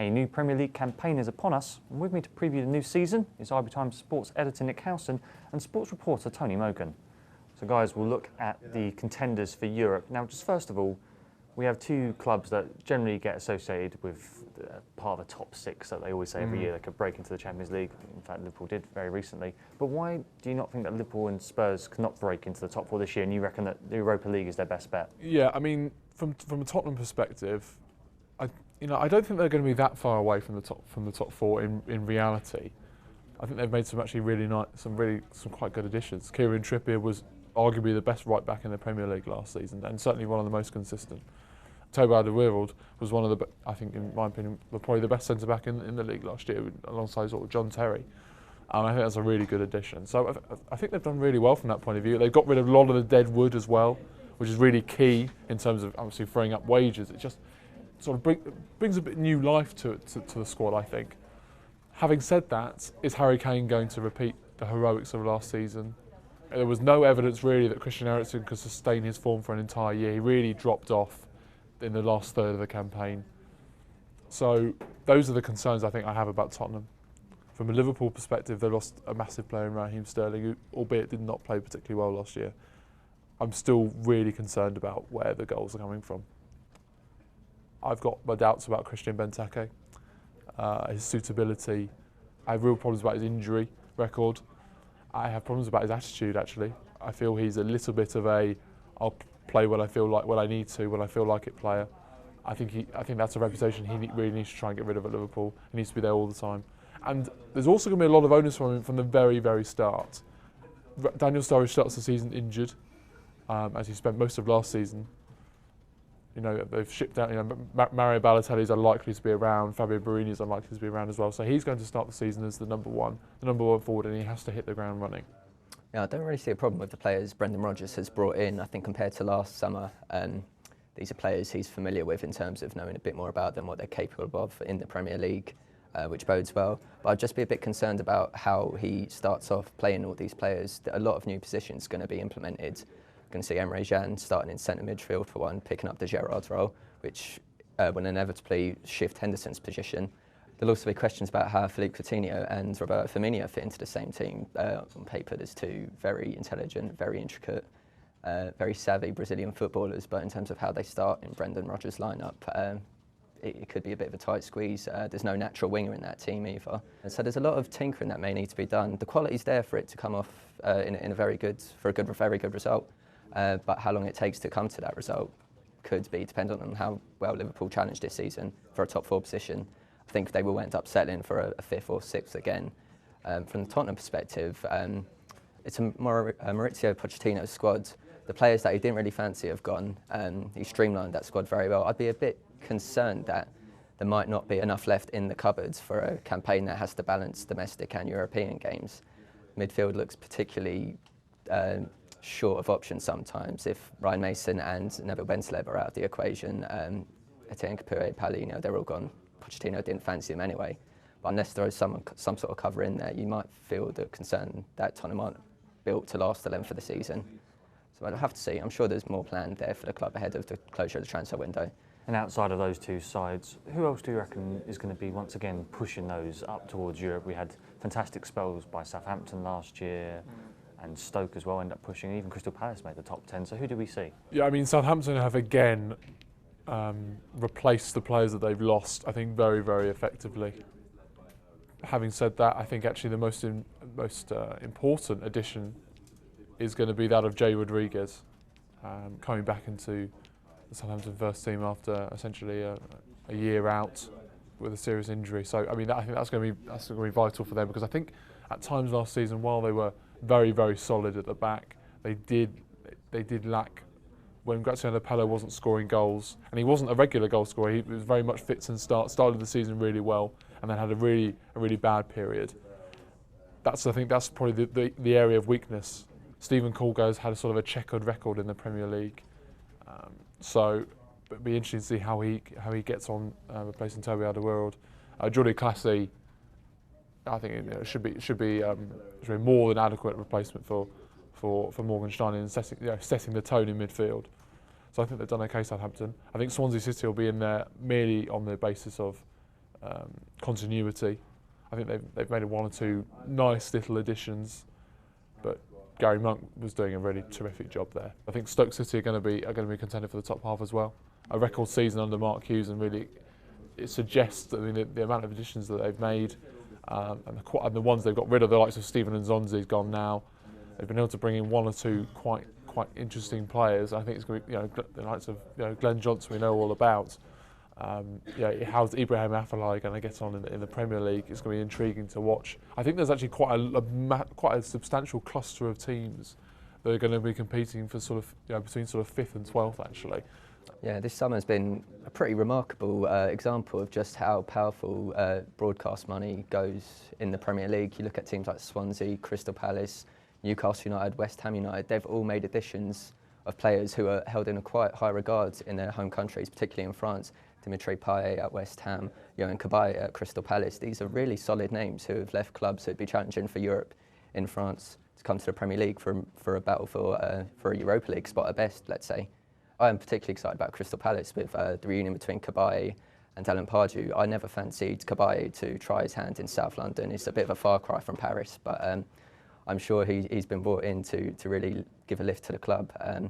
A new Premier League campaign is upon us, and with me to preview the new season is IBTimes sports editor Nick Howson and sports reporter Tony Mogan. So guys, we'll look at the contenders for Europe. Now, just first of all, we have two clubs that generally get associated with part of the top six that they always say every year they could break into the Champions League. In fact, Liverpool did very recently. But why do you not think that Liverpool and Spurs cannot break into the top four this year, and you reckon that the Europa League is their best bet? Yeah, I mean, from a Tottenham perspective, I don't think they're going to be that far away from the top four in reality. I think they've made some quite good additions. Kieran Trippier was arguably the best right back in the Premier League last season, and certainly one of the most consistent. Toby Alderweireld was one of the, I think, in my opinion, probably the best centre back in the league last year, alongside sort of John Terry. And I think that's a really good addition. So I think they've done really well from that point of view. They've got rid of a lot of the dead wood as well, which is really key in terms of obviously freeing up wages. It just sort of brings a bit new life to the squad, I think. Having said that, is Harry Kane going to repeat the heroics of last season? There was no evidence really that Christian Eriksen could sustain his form for an entire year. He really dropped off in the last third of the campaign. So those are the concerns I think I have about Tottenham. From a Liverpool perspective, they lost a massive player in Raheem Sterling, who, albeit did not play particularly well last year. I'm still really concerned about where the goals are coming from. I've got my doubts about Christian Benteke, his suitability. I have real problems about his injury record. I have problems about his attitude, actually. I feel he's a little bit of I'll play when I feel like, when I need to, when I feel like it player. I think that's a reputation he really needs to try and get rid of at Liverpool. He needs to be there all the time. And there's also going to be a lot of onus from him from the very, very start. Daniel Sturridge starts the season injured, as he spent most of last season. You know, they've shipped out, Mario Balotelli is unlikely to be around, Fabio Borini is unlikely to be around as well. So he's going to start the season as the number one forward, and he has to hit the ground running. Yeah, I don't really see a problem with the players Brendan Rodgers has brought in. I think compared to last summer, these are players he's familiar with in terms of knowing a bit more about them, what they're capable of in the Premier League, which bodes well. But I'd just be a bit concerned about how he starts off playing all these players. A lot of new positions going to be implemented. Going to see Emre Can starting in centre midfield for one, picking up the Gerrard role, which will inevitably shift Henderson's position. There'll also be questions about how Philippe Coutinho and Roberto Firmino fit into the same team. On paper, there's two very intelligent, very intricate, very savvy Brazilian footballers, but in terms of how they start in Brendan Rodgers' lineup, it could be a bit of a tight squeeze. There's no natural winger in that team either. And so there's a lot of tinkering that may need to be done. The quality's there for it to come off in a very good result. But how long it takes to come to that result could be dependent on how well Liverpool challenge this season for a top four position. I think they will end up settling for a fifth or sixth again. From the Tottenham perspective, it's a Maurizio Pochettino squad. The players that he didn't really fancy have gone. He streamlined that squad very well. I'd be a bit concerned that there might not be enough left in the cupboards for a campaign that has to balance domestic and European games. Midfield looks particularly short of options sometimes. If Ryan Mason and Neville Bentaleb are out of the equation, Etienne Capoue, Paulinho, they're all gone. Pochettino didn't fancy them anyway. But unless there is some sort of cover in there, you might feel the concern that Tottenham aren't built to last the length of the season. So I'll have to see. I'm sure there's more planned there for the club ahead of the closure of the transfer window. And outside of those two sides, who else do you reckon is going to be once again pushing those up towards Europe? We had fantastic spells by Southampton last year. And Stoke as well end up pushing. Even Crystal Palace made the top 10. So who do we see? Yeah, I mean, Southampton have again replaced the players that they've lost, I think, very, very effectively. Having said that, I think actually the most important addition is going to be that of Jay Rodriguez, coming back into the Southampton first team after essentially a year out with a serious injury. So I mean, I think that's going to be vital for them, because I think at times last season, while they were very, very solid at the back, they did lack when Graziano Pellè wasn't scoring goals, and he wasn't a regular goal scorer. He was very much fits and started the season really well, and then had a really bad period. I think that's probably the area of weakness. Stephen Colgate's had a sort of a checkered record in the Premier League, so it'd be interesting to see how he gets on replacing Toby Alderweireld. Jordi Clasie, I think it should be more than adequate replacement for Morgan Stein in setting the tone in midfield. So I think they've done okay, Southampton. I think Swansea City will be in there merely on the basis of continuity. I think they've made one or two nice little additions, but Gary Monk was doing a really terrific job there. I think Stoke City are going to be contender for the top half as well. A record season under Mark Hughes, and really it suggests that the amount of additions that they've made and the ones they've got rid of, the likes of Stephen Nzonzi's gone now. They've been able to bring in one or two quite interesting players. I think it's going to be the likes of Glenn Johnson we know all about. How's Ibrahim Afellay going to get on in the Premier League? It's going to be intriguing to watch. I think there's actually quite a substantial cluster of teams that are going to be competing for between 5th and 12th actually. Yeah, this summer has been a pretty remarkable example of just how powerful broadcast money goes in the Premier League. You look at teams like Swansea, Crystal Palace, Newcastle United, West Ham United. They've all made additions of players who are held in a quite high regard in their home countries, particularly in France. Dimitri Payet at West Ham, Yohan Cabaye at Crystal Palace. These are really solid names who have left clubs who'd be challenging for Europe in France to come to the Premier League for a battle for a Europa League spot at best, let's say. I am particularly excited about Crystal Palace with the reunion between Cabaye and Alan Pardew. I never fancied Cabaye to try his hand in South London. It's a bit of a far cry from Paris, but I'm sure he's been brought in to really give a lift to the club. I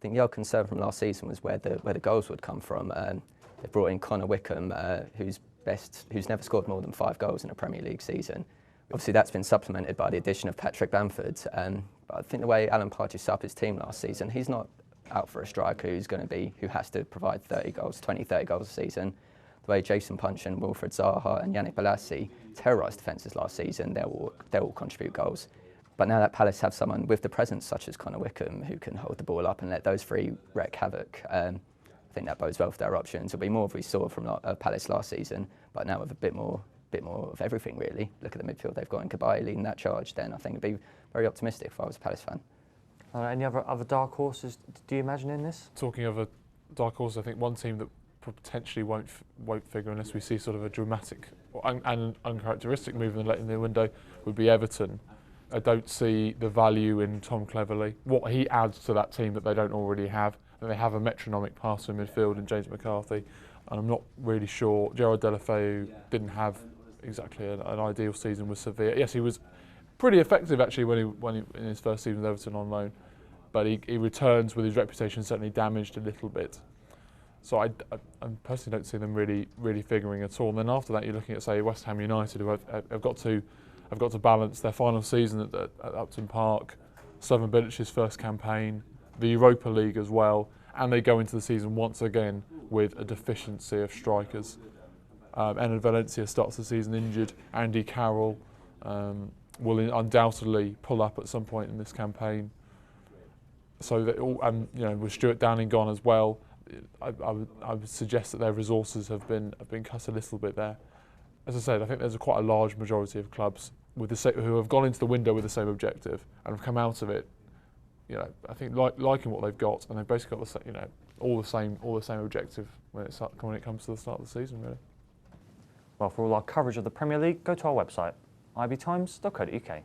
think the old concern from last season was where the goals would come from. They brought in Connor Wickham, who's never scored more than 5 goals in a Premier League season. Obviously, that's been supplemented by the addition of Patrick Bamford. But I think the way Alan Pardew set up his team last season, he's not out for a striker who has to provide 30 goals a season. The way Jason Punch and Wilfred Zaha and Yannick Bolasie terrorised defences last season, they'll all contribute goals. But now that Palace have someone with the presence such as Connor Wickham, who can hold the ball up and let those three wreak havoc, I think that bodes well for their options. It'll be more of we saw from Palace last season, but now with a bit more of everything really. Look at the midfield they've got in Cabaye leading that charge. Then I think it'd be very optimistic if I was a Palace fan. Any other dark horses do you imagine in this? Talking of a dark horse, I think one team that potentially won't figure unless we see sort of a dramatic and uncharacteristic move in the window would be Everton. I don't see the value in Tom Cleverley, what he adds to that team that they don't already have. They have a metronomic passer in midfield in James McCarthy, and I'm not really sure. Gerard Deulofeu didn't have exactly an ideal season with Sevilla. Yes, he was pretty effective actually when he in his first season with Everton on loan, but he returns with his reputation certainly damaged a little bit. So I personally don't see them really figuring at all. And then after that, you're looking at say West Ham United, who have got to balance their final season at Upton Park, Slaven Bilic's first campaign, the Europa League as well, and they go into the season once again with a deficiency of strikers. Enner Valencia starts the season injured. Andy Carroll will undoubtedly pull up at some point in this campaign. So that with Stuart Downing gone as well, I would suggest that their resources have been cut a little bit there. As I said, I think there's quite a large majority of clubs who have gone into the window with the same objective and have come out of it. I think liking what they've got, and they've basically got all the same objective when it comes to the start of the season, really. Well, for all our coverage of the Premier League, go to our website, ibtimes.co.uk.